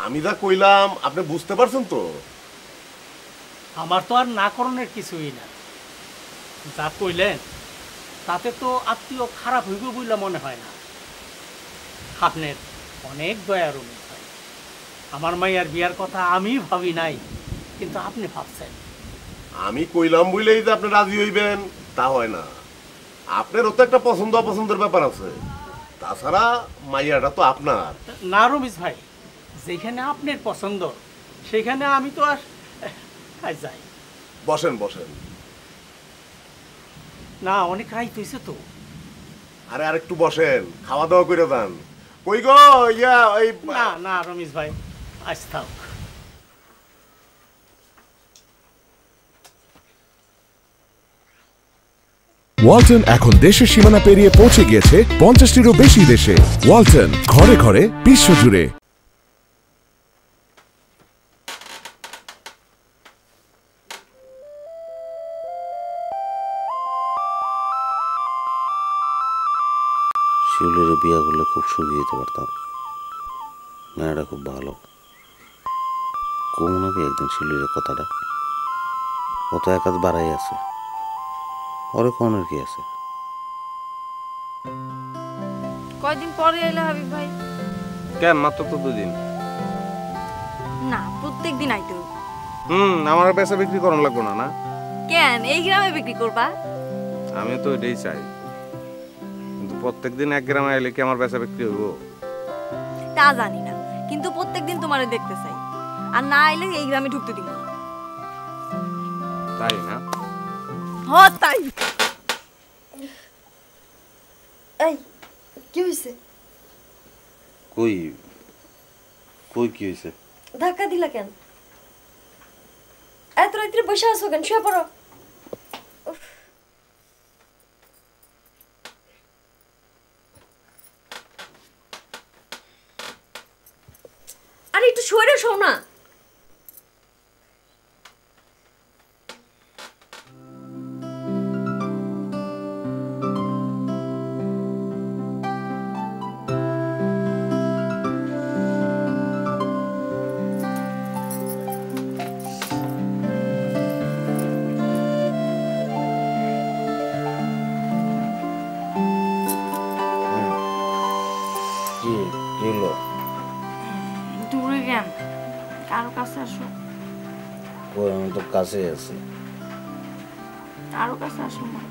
আমি যা কইলাম আপনি বুঝতে পারছেন তো? আমার তো আর না করণের কিছুই না, যা কইলেন তাতে তো আত্মীয় খারাপ হইব বলে মনে হয় না। আপনার অনেক দয়া রমেশ ভাই। আমার মাইয়ার বিয়ার কথা আমি ভাবি নাই, কিন্তু আপনি ভাবছেন। আমি কইলাম বলেই যে আপনি রাজি হইবেন তা হয় না। আপনারও তো একটা পছন্দ অপছন্দের ব্যাপার আছে। তাছাড়া মাইয়াটা তো আপনার। না রমেশ ভাই, যেখানে আপনার পছন্দ সেখানে আমি তো আর যাই। বসেন বসেন। না, অনেক রাইত হয়েছে তো। আরে আরেকটু বসেন, খাওয়া দাওয়া করে যান। কই গো ইয়া ওই না না রমেশ ভাই, আজ থাক। ওয়ালটন এখন দেশের সীমানা পেরিয়ে পৌঁছে গিয়েছে 50টিরও বেশি দেশে। ওয়ালটন, ঘরে ঘরে বিশ্বজুড়ে। শিউলির বিয়া করলে খুব সুখী হতে পারতাম। মেয়েটা খুব ভালো। কমু নাকি একদিন শিউলির কথাটা? ও তো একাজ বাড়াই আছে, ওরে কোনের কি আছে? কয়দিন পরে এলে হাবিব ভাই? কেন, মাত্র তো 2 দিন। না, প্রত্যেক দিন আইতে হবে। আমার বেচা বিক্রি করন লাগবো না। না কেন, এই গ্রামে বিক্রি করবা? আমি তো এটাই চাই, কিন্তু প্রত্যেকদিন এক গ্রামে এলে কি আমার বেচা বিক্রি হইব? তা জানি না, কিন্তু প্রত্যেক দিন তোমারে দেখতে চাই। আর না আইলে এই গ্রামে ঢুকতে দিব না। তাই না? হ তাই। এই কি হইছে? কই কই কি হয়েছে? ধাক্কা দিলা কেন? এত রাত্রে বসে আছো কেন? শুয়ে পড়ো। আরে একটু শুয়ে শোও না। দূরে কেন? কারো কাছে আসো। কই, আমি তো কাছে আছি। কারো কাছে আসো না।